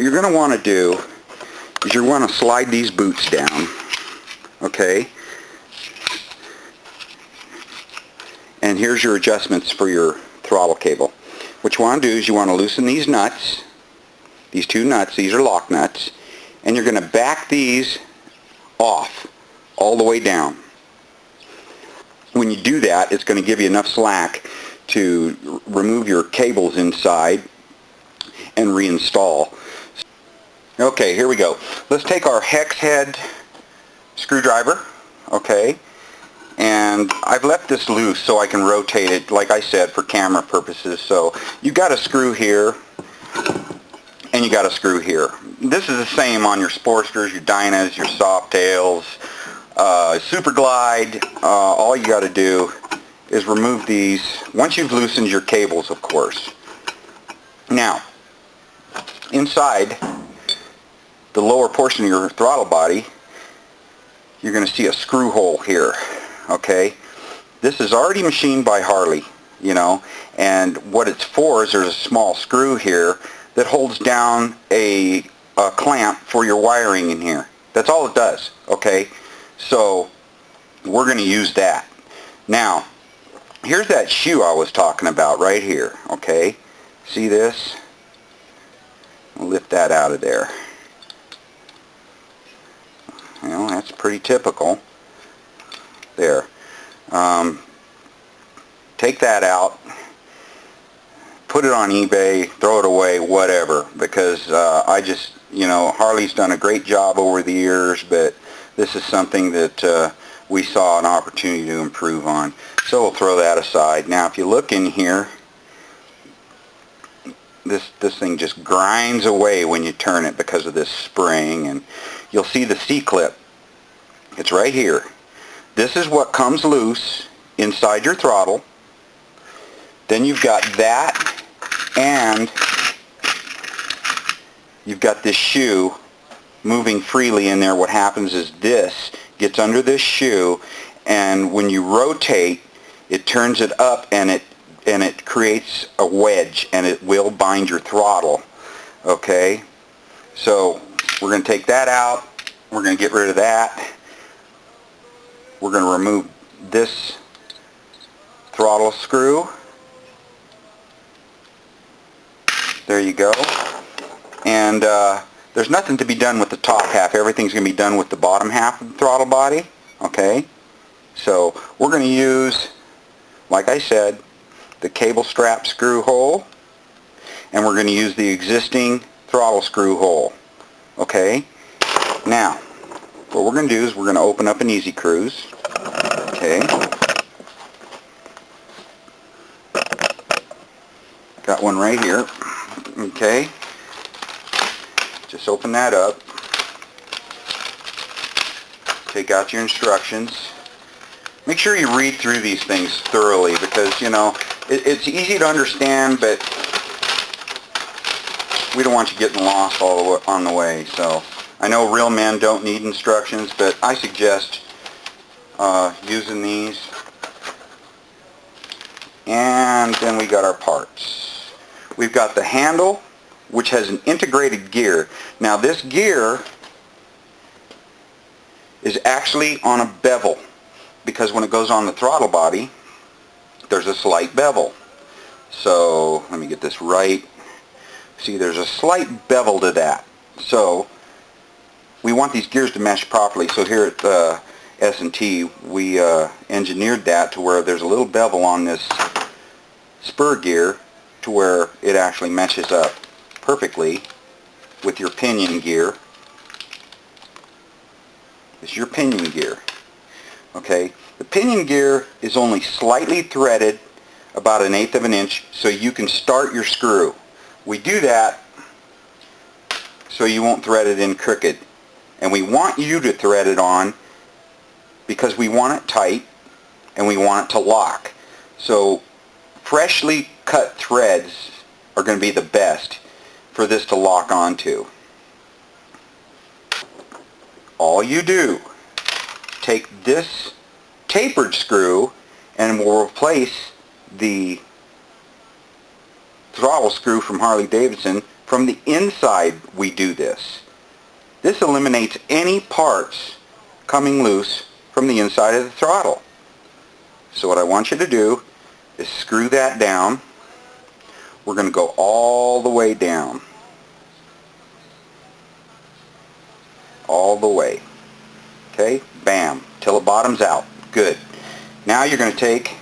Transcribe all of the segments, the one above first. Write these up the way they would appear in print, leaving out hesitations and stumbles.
you're going to want to do is you want to slide these boots down, okay? And here's your adjustments for your throttle cable. What you want to do is you want to loosen these nuts, these two nuts, these are lock nuts, and you're going to back these off all the way down. When you do that, it's going to give you enough slack to remove your cables inside and reinstall. Okay, here we go. Let's take our hex head screwdriver, okay, and I've left this loose so I can rotate it, like I said, for camera purposes. So you've got a screw here and you got a screw here. This is the same on your Sportsters, your Dynas, your Softails, Super Glide. All you got to do is remove these once you've loosened your cables, of course. Now, inside the lower portion of your throttle body, you're going to see a screw hole here, okay? This is already machined by Harley, you know, and what it's for is there's a small screw here that holds down a clamp for your wiring in here. That's all it does, okay? So we're going to use that. Now, here's that shoe I was talking about right here, okay? See this? I'll lift that out of there. You know, that's pretty typical. There. Take that out, put it on eBay, throw it away, whatever, because I just, you know, Harley's done a great job over the years, but this is something that we saw an opportunity to improve on. So we'll throw that aside. Now, if you look in here, this thing just grinds away when you turn it because of this spring, and you'll see the C-clip. It's right here. This is what comes loose inside your throttle. Then you've got that, and you've got this shoe moving freely in there. What happens is this gets under this shoe, and when you rotate, it turns it up, and it creates a wedge, and it will bind your throttle, okay? So we're going to take that out. We're going to get rid of that. We're going to remove this throttle screw. There you go. And there's nothing to be done with the top half. Everything's going to be done with the bottom half of the throttle body, okay? So we're going to use, like I said, the cable strap screw hole, and we're going to use the existing throttle screw hole, okay? Now, what we're going to do is we're going to open up an Easy Cruise, okay? Got one right here, okay? Just open that up, take out your instructions. Make sure you read through these things thoroughly, because, you know, it's easy to understand, but we don't want you getting lost all the way on the way. So I know real men don't need instructions, but I suggest using these. And then we got our parts. We've got the handle, which has an integrated gear. Now this gear is actually on a bevel, because when it goes on the throttle body, there's a slight bevel. So let me get this right. See, there's a slight bevel to that. So we want these gears to mesh properly. So here at S&T, we engineered that to where there's a little bevel on this spur gear to where it actually meshes up perfectly with your pinion gear. This is your pinion gear. Okay, the pinion gear is only slightly threaded, about 1/8 of an inch, so you can start your screw. We do that so you won't thread it in crooked, and we want you to thread it on because we want it tight and we want it to lock. So freshly cut threads are going to be the best for this to lock onto. All you do, take this tapered screw and we'll replace the throttle screw from Harley Davidson from the inside we do this. This eliminates any parts coming loose from the inside of the throttle. So what I want you to do is screw that down. We're going to go all the way down. All the way. Okay? Bam. Till it bottoms out. Good. Now you're going to take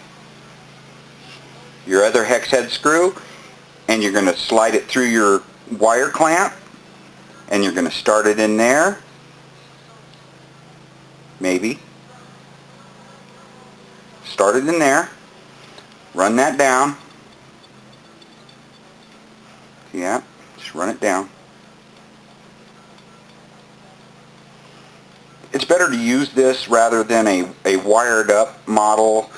your other hex head screw and you're going to slide it through your wire clamp and you're going to start it in there. Maybe. Start it in there. Run that down. Yeah, just run it down. It's better to use this rather than a wired up model,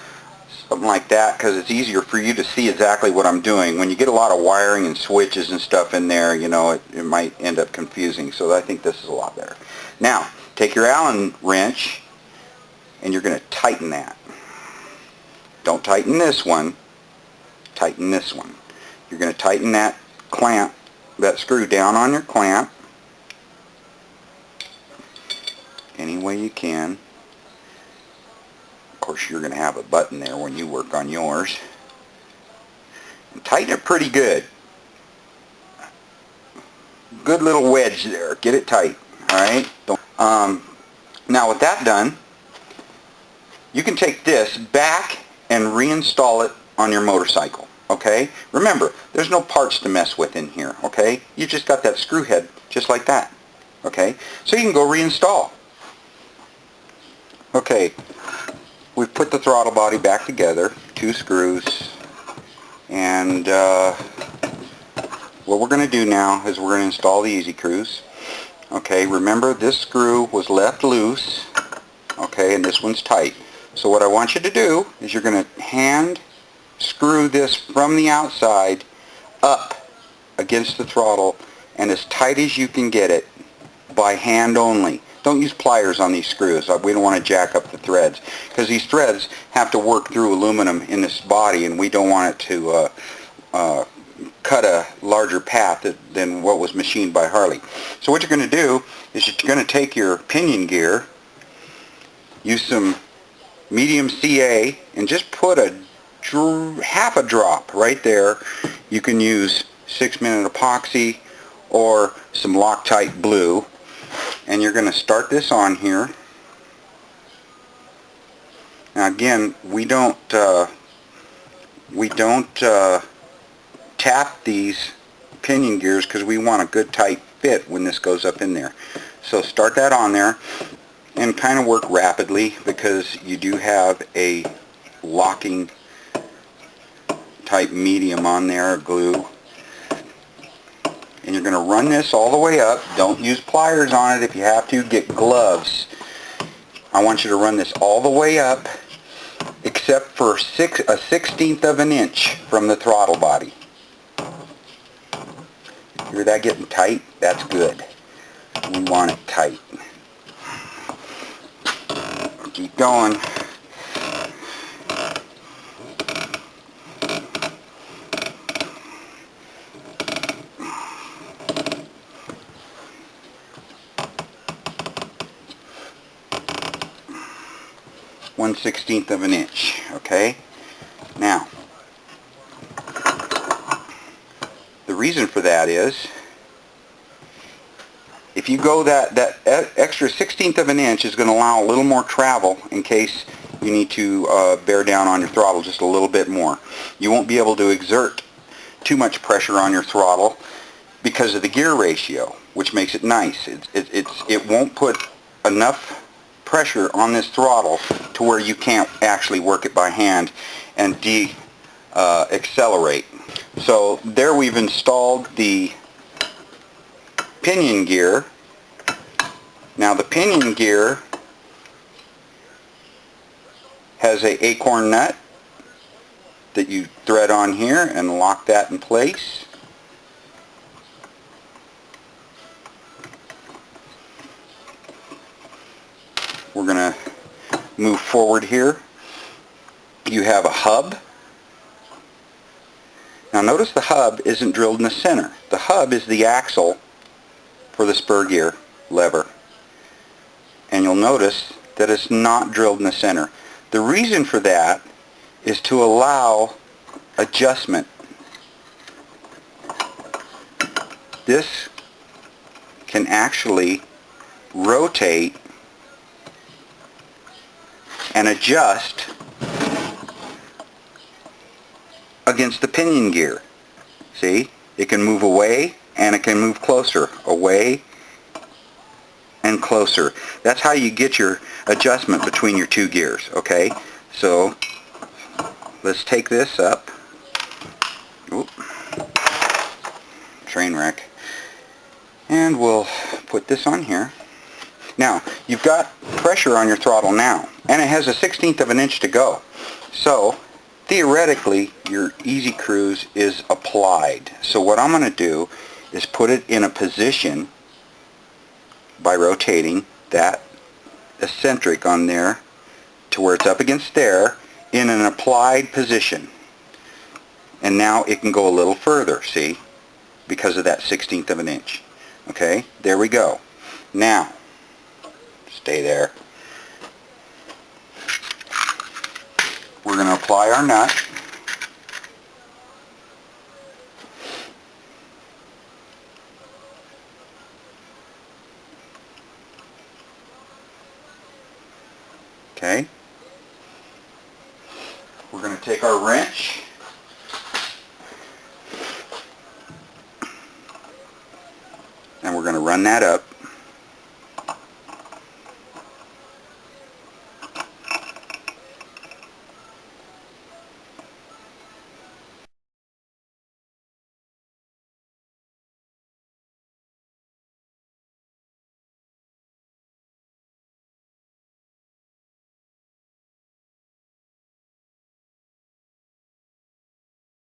something like that, because it's easier for you to see exactly what I'm doing. When you get a lot of wiring and switches and stuff in there, you know, it might end up confusing. So I think this is a lot better. Now, take your Allen wrench and you're going to tighten that. Don't tighten this one, tighten this one. You're going to tighten that clamp, that screw down on your clamp any way you can. Of course, you're going to have a button there when you work on yours. And tighten it pretty good. Good little wedge there. Get it tight. Alright? Now with that done, you can take this back and reinstall it on your motorcycle. Okay? Remember, there's no parts to mess with in here. Okay? You just got that screw head just like that. Okay? So you can go reinstall. Okay, we've put the throttle body back together, 2 screws, and what we're going to do now is we're going to install the Easy Cruise. Okay, remember this screw was left loose, okay, and this one's tight. So what I want you to do is you're going to hand screw this from the outside up against the throttle and as tight as you can get it by hand only. Don't use pliers on these screws. We don't want to jack up the threads because these threads have to work through aluminum in this body and we don't want it to cut a larger path than what was machined by Harley. So what you're going to do is you're going to take your pinion gear, use some medium CA and just put a half a drop right there. You can use 6-minute epoxy or some Loctite blue. And you're going to start this on here. Now again, we don't tap these pinion gears because we want a good tight fit when this goes up in there. So start that on there and kind of work rapidly because you do have a locking type medium on there, glue. And you're going to run this all the way up. Don't use pliers on it. If you have to, get gloves. I want you to run this all the way up except for a 1/16 of an inch from the throttle body. Hear that getting tight? That's good. We want it tight. Keep going. One 1/16 of an inch. Okay? Now, the reason for that is if you go that extra 1/16 of an inch is going to allow a little more travel in case you need to bear down on your throttle just a little bit more. You won't be able to exert too much pressure on your throttle because of the gear ratio, which makes it nice. It won't put enough pressure on this throttle to where you can't actually work it by hand and accelerate. So there we've installed the pinion gear. Now the pinion gear has a acorn nut that you thread on here and lock that in place. We're going to move forward here. You have a hub. Now notice the hub isn't drilled in the center. The hub is the axle for the spur gear lever. And you'll notice that it's not drilled in the center. The reason for that is to allow adjustment. This can actually rotate and adjust against the pinion gear. See? It can move away and it can move closer. Away and closer. That's how you get your adjustment between your two gears. Okay? So let's take this up. Oop. Train wreck. And we'll put this on here. Now, you've got pressure on your throttle now, and it has a 1/16 of an inch to go. So, theoretically, your Easy Cruise is applied. So what I'm going to do is put it in a position by rotating that eccentric on there to where it's up against there in an applied position. And now it can go a little further, see, because of that 1/16 of an inch. Okay, there we go. Now, stay there. We're going to apply our nut. Okay. We're going to take our wrench and we're going to run that up.